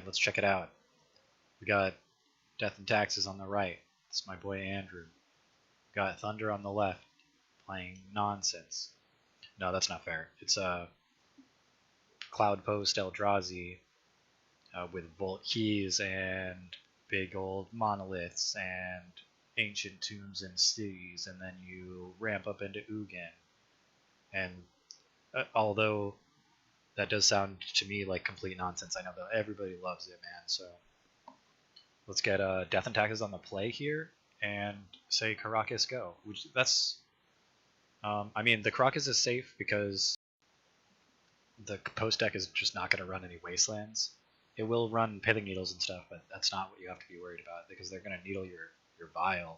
let's check it out. We got Death and Taxes on the right. It's my boy Andrew. We got Thunder on the left, playing nonsense. No, that's not fair. It's Cloud Post Eldrazi with Volt Keys and big old monoliths and ancient tombs and cities, and then you ramp up into Ugin. And although that does sound to me like complete nonsense, I know that everybody loves it, man. So let's get Death and Taxes on the play here and say Karakas go. Which that's, I mean, the Karakas is safe because the post deck is just not going to run any Wastelands. It will run Pithing Needles and stuff, but that's not what you have to be worried about because they're going to needle your Vial.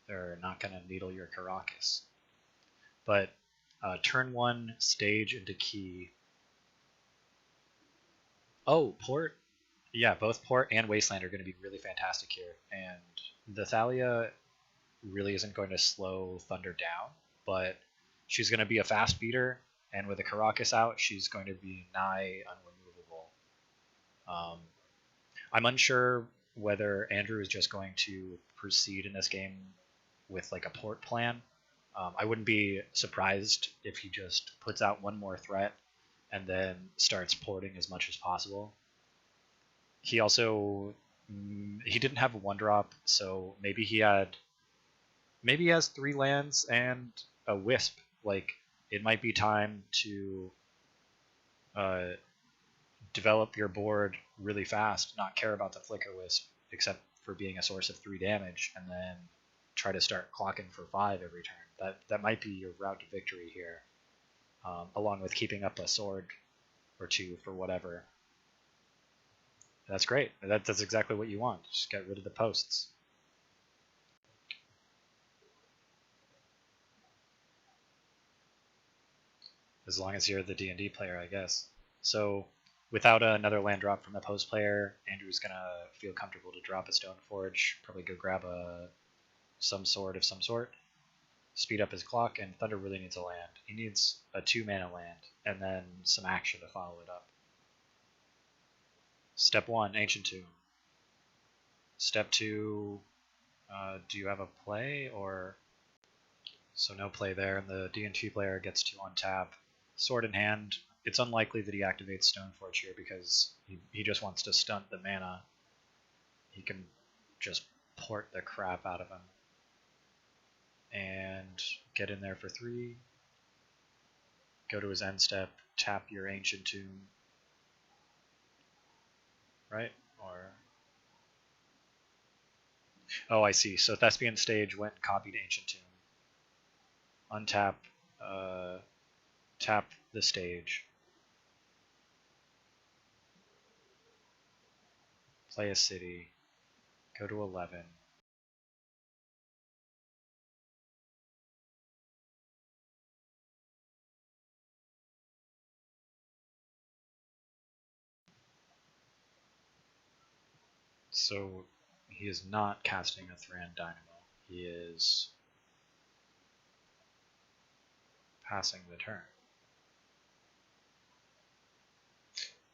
They're not going to needle your Karakas. But turn 1, stage into key. Oh, Port? Yeah, both Port and Wasteland are going to be really fantastic here. And the Thalia really isn't going to slow Thunder down, but she's going to be a fast beater, and with a Karakas out, she's going to be nigh unremovable. I'm unsure whether Andrew is just going to proceed in this game with like a Port plan. I wouldn't be surprised if he just puts out one more threat and then starts porting as much as possible. He also he didn't have a 1-drop, so maybe he has 3 lands and a Wisp. Like, it might be time to develop your board really fast, not care about the Flicker Wisp except for being a source of 3 damage, and then try to start clocking for 5 every turn. That might be your route to victory here, along with keeping up a sword or 2 for whatever. That's great. That's exactly what you want. Just get rid of the posts. As long as you're the D&D player, I guess. So without another land drop from the post player, Andrew's going to feel comfortable to drop a Stoneforge, probably go grab some sword of some sort, speed up his clock, and Thunder really needs a land. He needs a 2-mana land, and then some action to follow it up. Step 1, Ancient Tomb. Step 2, do you have a play, or... So no play there, and the D&T player gets to untap. Sword in hand. It's unlikely that he activates Stoneforge here because he just wants to stunt the mana. He can just port the crap out of him. And get in there for 3. Go to his end step, tap your Ancient Tomb. Right? Or... Oh, I see. So Thespian Stage went and copied Ancient Tomb. Untap, tap the stage. Play a city. Go to 11. So he is not casting a Thran Dynamo. He is passing the turn.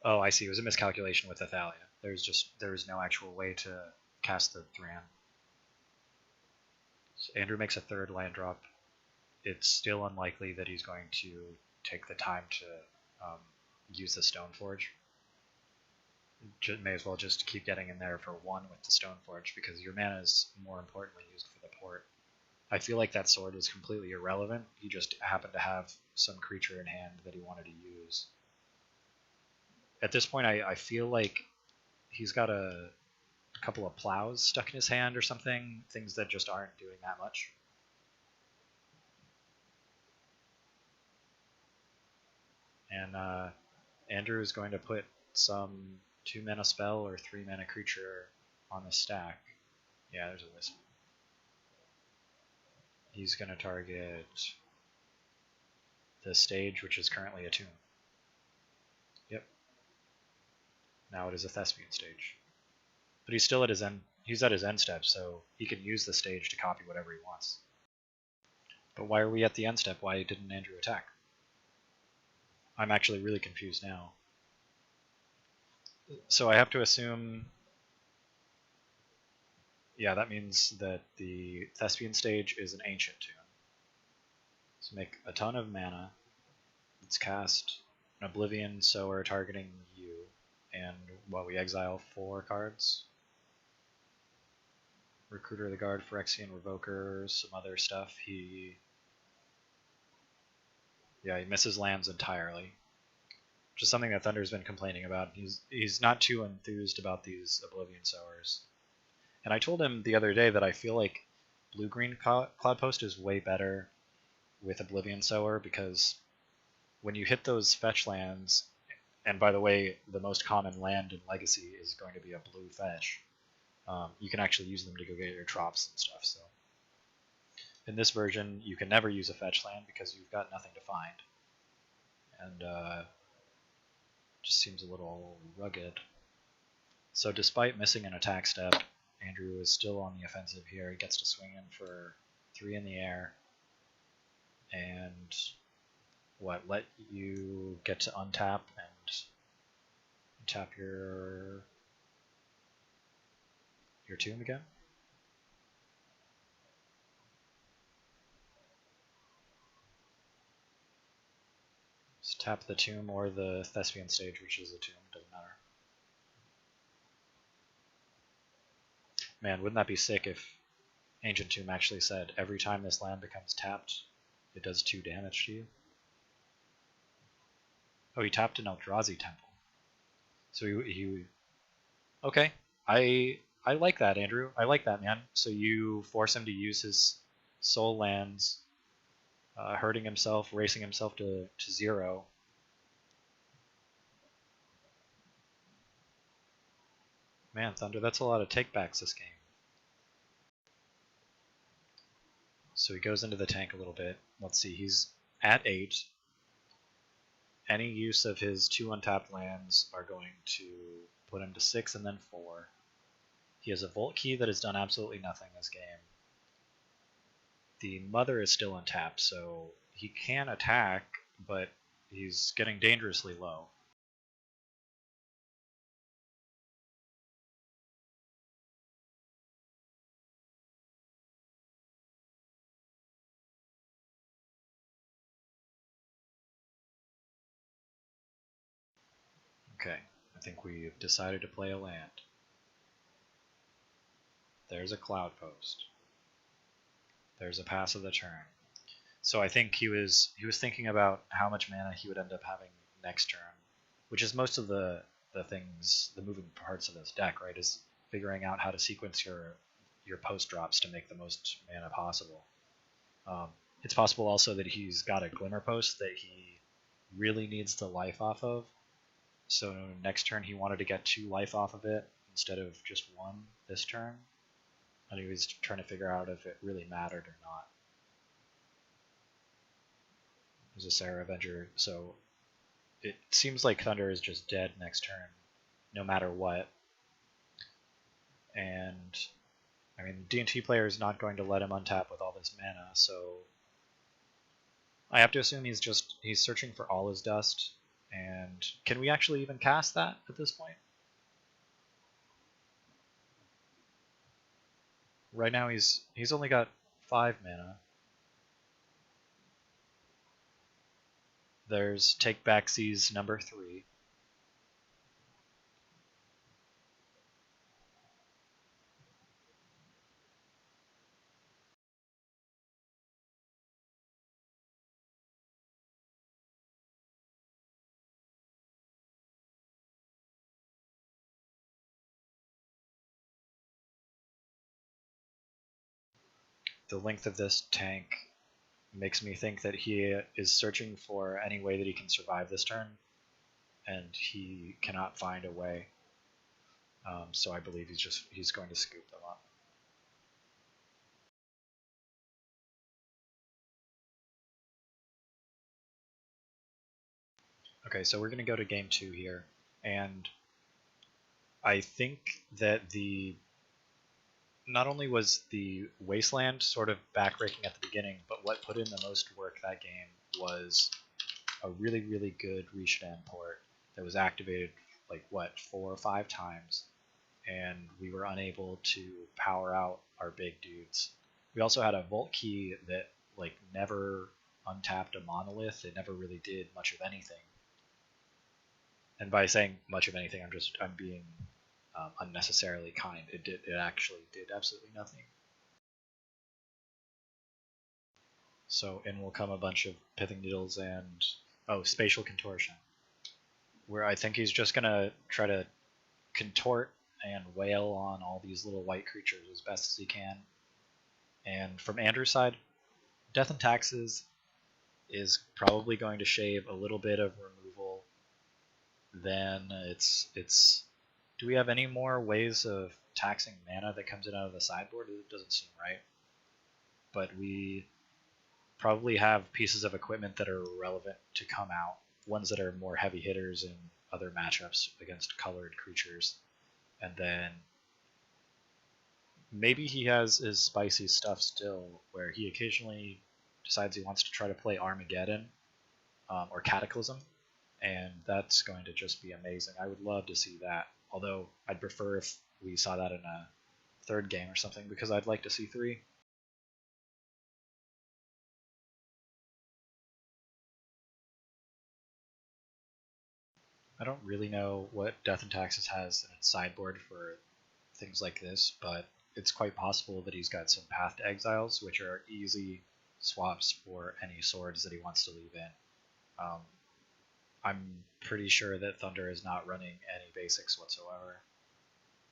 Oh, I see. It was a miscalculation with Athalia. There was no actual way to cast the Thran. So Andrew makes a 3rd land drop. It's still unlikely that he's going to take the time to use the Stoneforge. May as well just keep getting in there for 1 with the Stoneforge because your mana is more importantly used for the port. I feel like that sword is completely irrelevant. He just happened to have some creature in hand that he wanted to use. At this point, I feel like he's got a couple of plows stuck in his hand or something, things that just aren't doing that much. And Andrew is going to put some 2-mana spell or 3-mana creature on the stack. Yeah, there's a Wisp. He's going to target the stage, which is currently a tomb. Yep. Now it is a Thespian Stage. But he's still at his end. He's at his end step, so he can use the stage to copy whatever he wants. But why are we at the end step? Why didn't Andrew attack? I'm actually really confused now. So I have to assume, yeah, that means that the Thespian stage is an ancient tune. So make a ton of mana. Let's cast an Oblivion Sower targeting you, and we exile 4 cards. Recruiter of the Guard, Phyrexian Revoker, some other stuff. He misses lands entirely, which is something that Thunder's been complaining about. He's not too enthused about these Oblivion Sowers. And I told him the other day that I feel like blue-green Cloud Post is way better with Oblivion Sower, because when you hit those fetch lands, and by the way, the most common land in Legacy is going to be a blue fetch, you can actually use them to go get your drops and stuff. So in this version, you can never use a fetch land because you've got nothing to find. And just seems a little rugged. So despite missing an attack step, Andrew is still on the offensive here. He gets to swing in for 3 in the air. And let you get to untap and tap your tomb again? Just tap the tomb or the Thespian stage, which is a tomb, doesn't matter. Man, wouldn't that be sick if Ancient Tomb actually said every time this land becomes tapped, it does 2 damage to you? Oh, he tapped an Eldrazi temple. So he okay. I like that, Andrew. I like that, man. So you force him to use his soul lands, hurting himself, racing himself to 0. Man, Thunder, that's a lot of takebacks this game. So he goes into the tank a little bit. Let's see, he's at 8. Any use of his 2 untapped lands are going to put him to 6 and then 4. He has a Vault Key that has done absolutely nothing this game. The Mother is still untapped, so he can attack, but he's getting dangerously low. Okay, I think we've decided to play a land. There's a Cloud Post. There's a pass of the turn. So I think he was thinking about how much mana he would end up having next turn, which is most of the things, the moving parts of this deck, right? Is figuring out how to sequence your post drops to make the most mana possible. It's possible also that he's got a Glimmer Post that he really needs the life off of. So next turn he wanted to get 2 life off of it instead of just 1 this turn. And he was trying to figure out if it really mattered or not. There's a Sarah Avenger, so it seems like Thunder is just dead next turn, no matter what. And I mean, D&T player is not going to let him untap with all this mana, so I have to assume he's searching for all his dust. And can we actually even cast that at this point? Right now he's only got 5 mana. There's Take Back Seas number 3. The length of this tank makes me think that he is searching for any way that he can survive this turn, and he cannot find a way. So I believe he's going to scoop them up. Okay, so we're going to go to game 2 here, and I think that not only was the Wasteland sort of backbreaking at the beginning, but what put in the most work that game was a really, really good Rishadan port that was activated like what 4 or 5 times, and we were unable to power out our big dudes. We also had a Volt Key that like never untapped a monolith. It never really did much of anything. And by saying much of anything, I'm being unnecessarily kind. It actually did absolutely nothing. So in will come a bunch of pithing needles and spatial contortion, where I think he's just gonna try to contort and wail on all these little white creatures as best as he can. And from Andrew's side, Death and Taxes is probably going to shave a little bit of removal. Then it's. Do we have any more ways of taxing mana that comes in out of the sideboard? It doesn't seem right. But we probably have pieces of equipment that are relevant to come out. Ones that are more heavy hitters in other matchups against colored creatures. And then maybe he has his spicy stuff still, where he occasionally decides he wants to try to play Armageddon or Cataclysm, and that's going to just be amazing. I would love to see that, although I'd prefer if we saw that in a third game or something, because I'd like to see 3. I don't really know what Death and Taxes has in its sideboard for things like this, but it's quite possible that he's got some Path to Exiles, which are easy swaps for any swords that he wants to leave in. I'm pretty sure that Thunder is not running any basics whatsoever,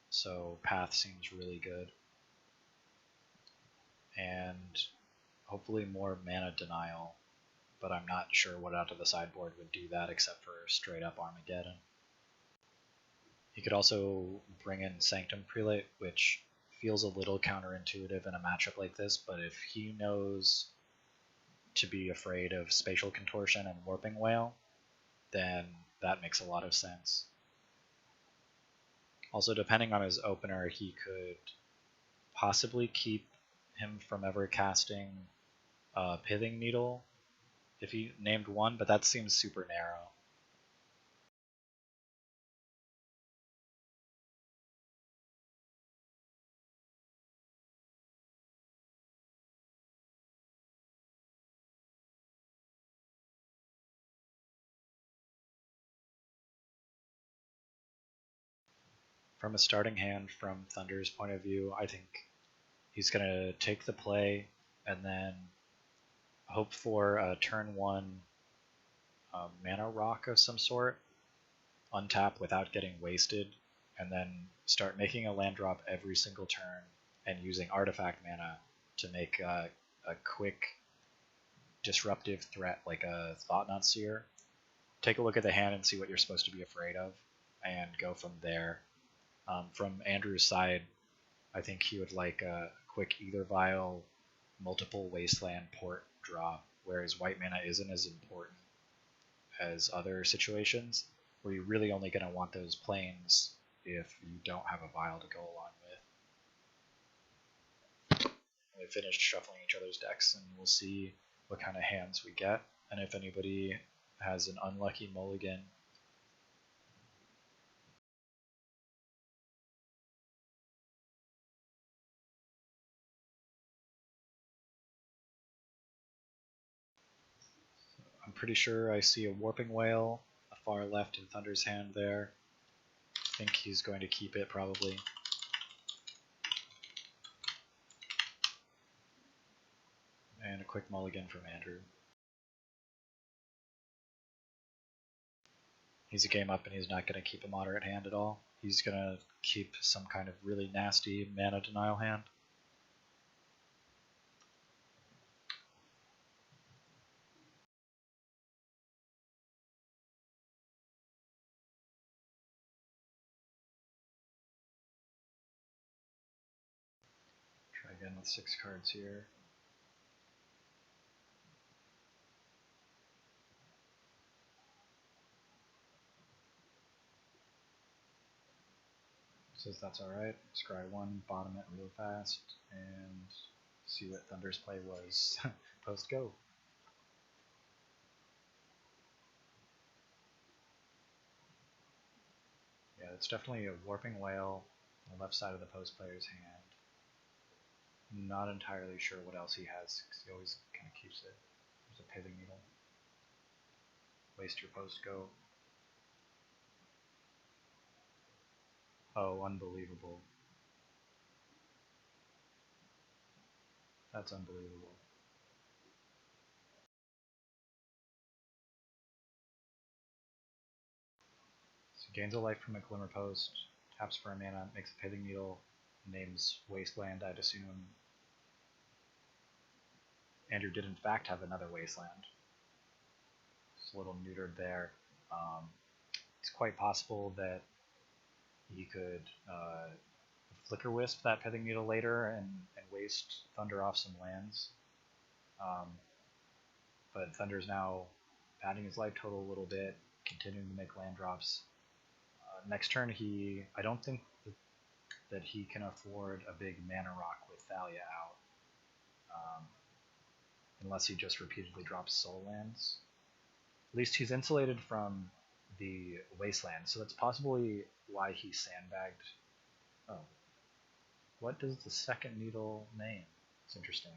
so Path seems really good. And hopefully more mana denial, but I'm not sure what out of the sideboard would do that except for straight up Armageddon. He could also bring in Sanctum Prelate, which feels a little counterintuitive in a matchup like this, but if he knows to be afraid of Spatial Contortion and Warping Wail, then that makes a lot of sense. Also, depending on his opener, he could possibly keep him from ever casting Pithing Needle if he named one, but that seems super narrow. From a starting hand, from Thunder's point of view, I think he's going to take the play and then hope for a turn 1 mana rock of some sort, untap without getting wasted, and then start making a land drop every single turn and using artifact mana to make a quick disruptive threat like a Thought-Knot Seer. Take a look at the hand and see what you're supposed to be afraid of, and go from there. From Andrew's side, I think he would like a quick Ether Vial, multiple Wasteland port drop, whereas white mana isn't as important as other situations, where you're really only going to want those planes if you don't have a Vial to go along with. We finished shuffling each other's decks, and we'll see what kind of hands we get, and if anybody has an unlucky mulligan. I'm pretty sure I see a Warping Wail, a far left in Thunder's hand there. I think he's going to keep it probably. And a quick mulligan from Andrew. He's a game up and he's not going to keep a moderate hand at all. He's going to keep some kind of really nasty mana denial hand. Try again with 6 cards here. Says that's alright. Scry 1, bottom it real fast, and see what Thunder's play was post go. it's definitely a Warping Whale on the left side of the post player's hand. Not entirely sure what else he has, because he always kind of keeps it. There's a Pithing Needle. Waste your post, go. Oh, unbelievable. That's unbelievable. So gains a life from a Glimmer Post, taps for a mana, makes a Pithing Needle, names Wasteland, I'd assume. Andrew did in fact have another Wasteland. Just a little neutered there. It's quite possible that he could Flicker Wisp that Pithing Needle later and waste Thunder off some lands. But Thunder's now padding his life total a little bit, continuing to make land drops. Next turn, I don't think that he can afford a big mana rock with Thalia out, unless he just repeatedly drops soul lands. At least he's insulated from the Wasteland, so that's possibly why he sandbagged. Oh, what does the second needle name? It's interesting.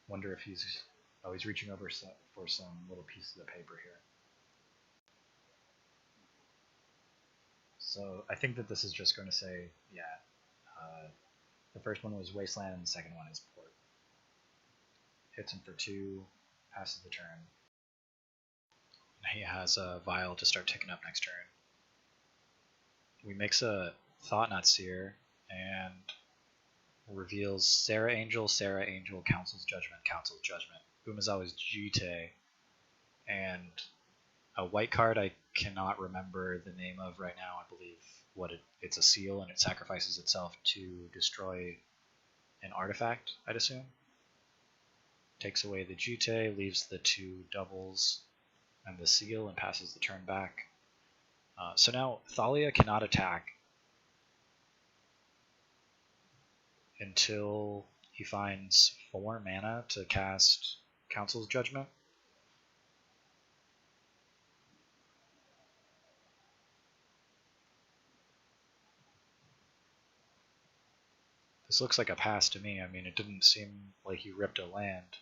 Wonder if he's reaching over for some little pieces of paper here. So I think that this is just going to say, yeah, the first one was Wasteland and the second one is Port. Hits him for 2, passes the turn. He has a Vial to start ticking up next turn. We mix a Thought-Knot Seer and reveals Sarah Angel, Council's Judgment. Umezawa's Jite, and a white card I cannot remember the name of right now. I believe it's a seal and it sacrifices itself to destroy an artifact, I'd assume. Takes away the Jite, leaves the 2 doubles and the seal, and passes the turn back. So now Thalia cannot attack until he finds 4 mana to cast Council's Judgment. This looks like a pass to me. I mean, it didn't seem like he ripped a land.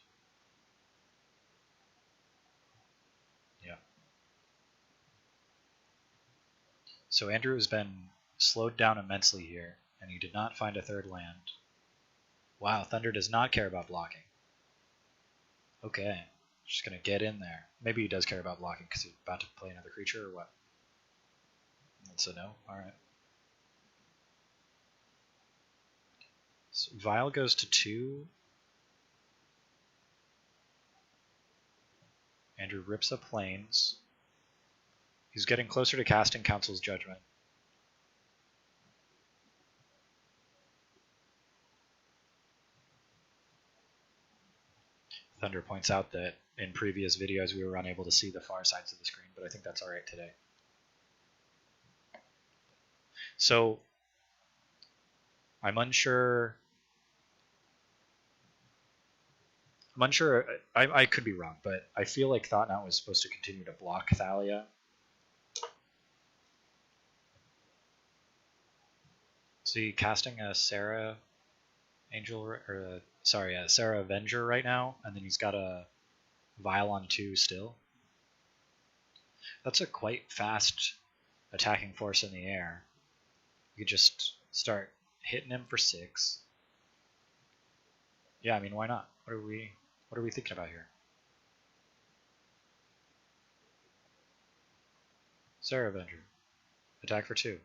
Yeah. So Andrew has been slowed down immensely here, and he did not find a 3rd land. Wow, Thunder does not care about blocking. Okay, just gonna get in there. Maybe he does care about blocking because he's about to play another creature, or what? That's a no. Alright. So Vial goes to 2. Andrew rips up Plains. He's getting closer to casting Council's Judgment. Thunder points out that in previous videos we were unable to see the far sides of the screen, but I think that's alright today. So I'm unsure. I could be wrong, but I feel like Thought-Knot was supposed to continue to block Thalia. Is he casting a Sarah Angel, or a Sarah Avenger right now, and then he's got a Vial on 2 still? That's a quite fast attacking force in the air. You could just start hitting him for 6. Yeah, I mean, why not? What are we thinking about here? Sarah Avenger. Attack for 2.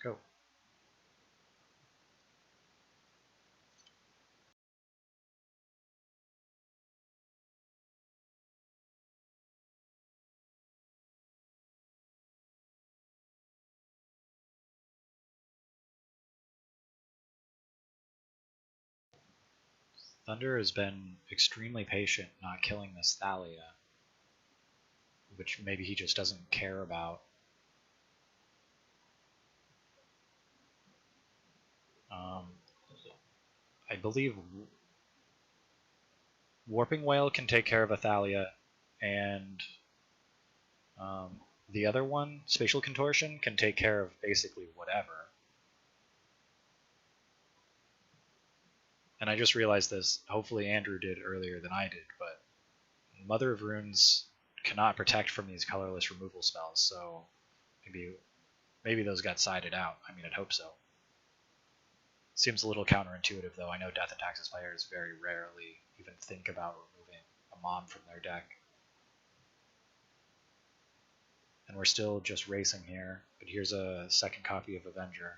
Go. Thunder has been extremely patient not killing this Thalia, which maybe he just doesn't care about. I believe Warping Whale can take care of a Thalia, and The other one, Spatial Contortion, can take care of basically whatever. And I just realized this, hopefully Andrew did earlier than I did, but Mother of Runes cannot protect from these colorless removal spells, so maybe those got sided out. I mean, I'd hope so. Seems a little counterintuitive, though. I know Death and Taxes players very rarely even think about removing a Mom from their deck. And we're still just racing here, but here's a second copy of Avenger,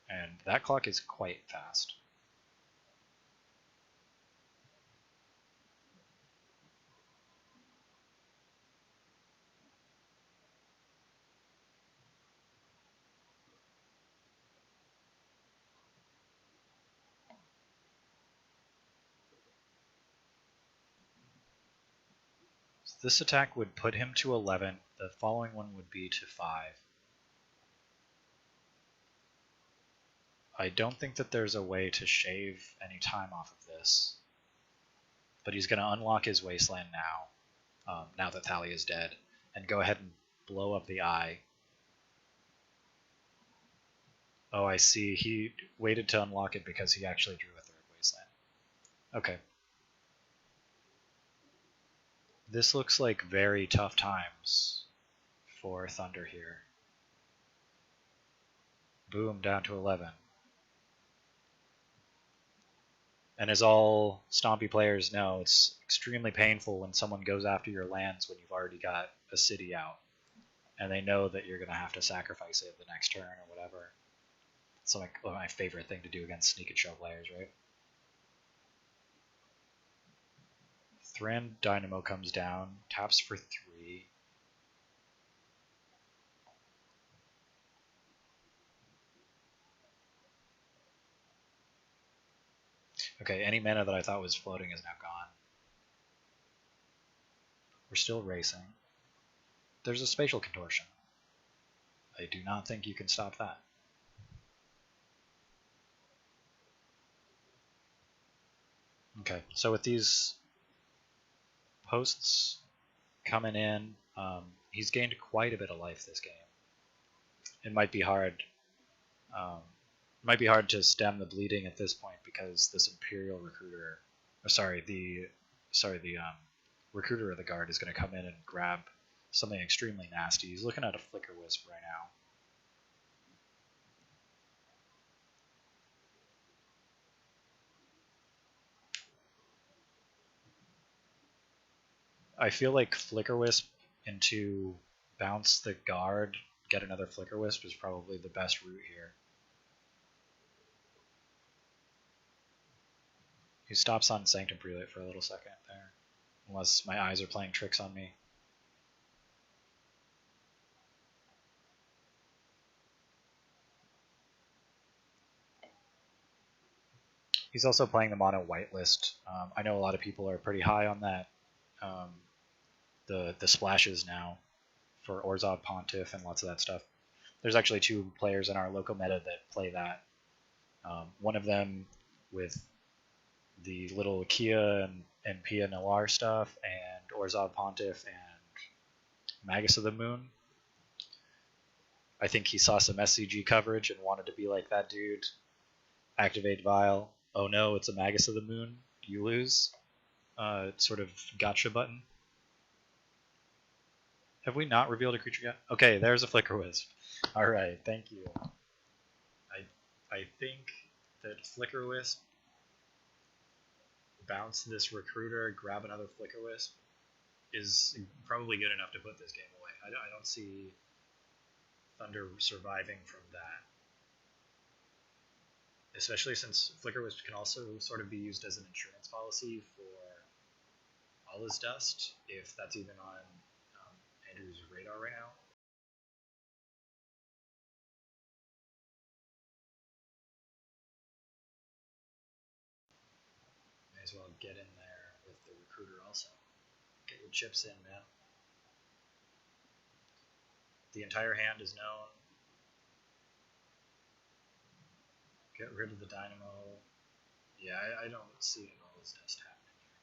and that clock is quite fast. This attack would put him to 11, the following one would be to 5. I don't think that there's a way to shave any time off of this, but he's going to unlock his Wasteland now, now that Thalia is dead, and go ahead and blow up the eye. Oh, I see. He waited to unlock it because he actually drew a 3rd Wasteland. Okay. This looks like very tough times for Thunder here. Boom, down to 11. And as all Stompy players know, it's extremely painful when someone goes after your lands when you've already got a city out. And they know that you're going to have to sacrifice it the next turn or whatever. It's like my favorite thing to do against Sneak and Show players, right? Thran Dynamo comes down, taps for 3. Okay, any mana that I thought was floating is now gone. We're still racing. There's a Spatial Contortion. I do not think you can stop that. Okay, so with these posts coming in, he's gained quite a bit of life this game. It might be hard. Might be hard to stem the bleeding at this point because this Imperial Recruiter, the Recruiter of the Guard is going to come in and grab something extremely nasty. He's looking at a Flicker Wisp right now. I feel like Flicker Wisp into bounce the Guard, get another Flicker Wisp is probably the best route here. He stops on Sanctum Prelate for a little second there, unless my eyes are playing tricks on me. He's also playing the mono white list. I know a lot of people are pretty high on that. The splashes now for Orzhov Pontiff and lots of that stuff. There's actually 2 players in our local meta that play that. One of them with the little Kia and Pia Noir stuff, and Orzhov Pontiff and Magus of the Moon. I think he saw some SCG coverage and wanted to be like that dude. Activate Vial. Oh no, it's a Magus of the Moon. You lose. Sort of gotcha button. Have we not revealed a creature yet? Okay, there's a Flicker Wisp. Alright, thank you. I think that Flicker Wisp, bounce this Recruiter, grab another Flicker Wisp, is probably good enough to put this game away. I don't see Thunder surviving from that. Especially since Flicker Wisp can also sort of be used as an insurance policy for all his dust, if that's even on Andrew's radar right now. May as well get in there with the Recruiter also. Get your chips in, man. The entire hand is known. Get rid of the Dynamo. Yeah, I don't see all this dust happening here.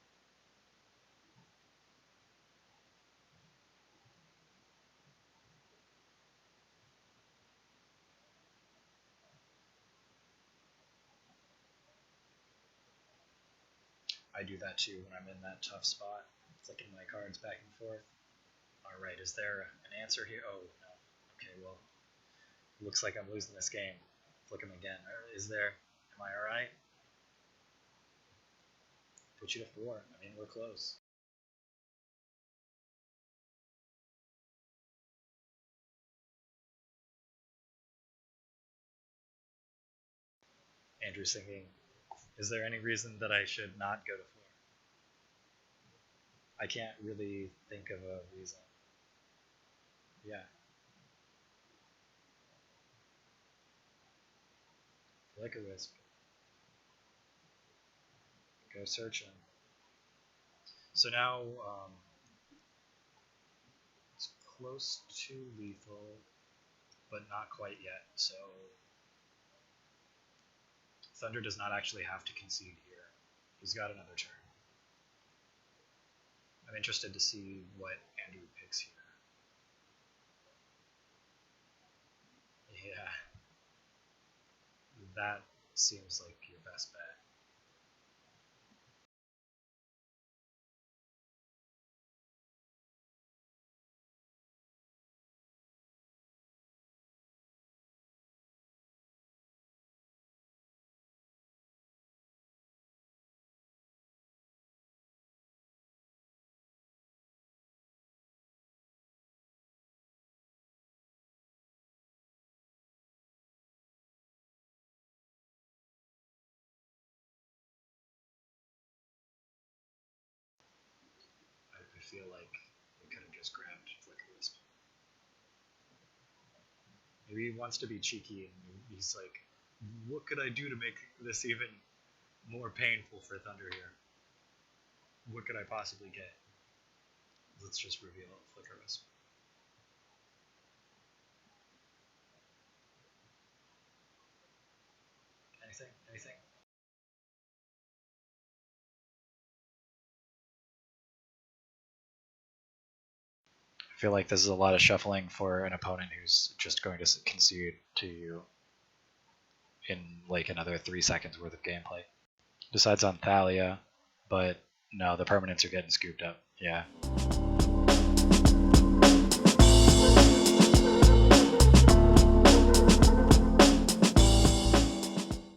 I do that too when I'm in that tough spot, flicking my cards back and forth. Alright, is there an answer here? Oh, no. Okay, well, looks like I'm losing this game. Flick him again. Is there? Am I alright? Put you to 4. I mean, we're close. Andrew's thinking, is there any reason that I should not go to 4? I can't really think of a reason. Yeah. Like a wisp. Go searching. So now it's close to lethal, but not quite yet. So Thunder does not actually have to concede here. He's got another turn. I'm interested to see what Andrew picks here. Yeah. That seems like your best bet. I feel like we could have just grabbed Flicker Wisp. Maybe he wants to be cheeky and he's like, what could I do to make this even more painful for Thunder here? What could I possibly get? Let's just reveal Flicker Wisp. Anything? Anything? I feel like this is a lot of shuffling for an opponent who's just going to concede to you in like another 3 seconds worth of gameplay. Decides on Thalia, but no, the permanents are getting scooped up. Yeah.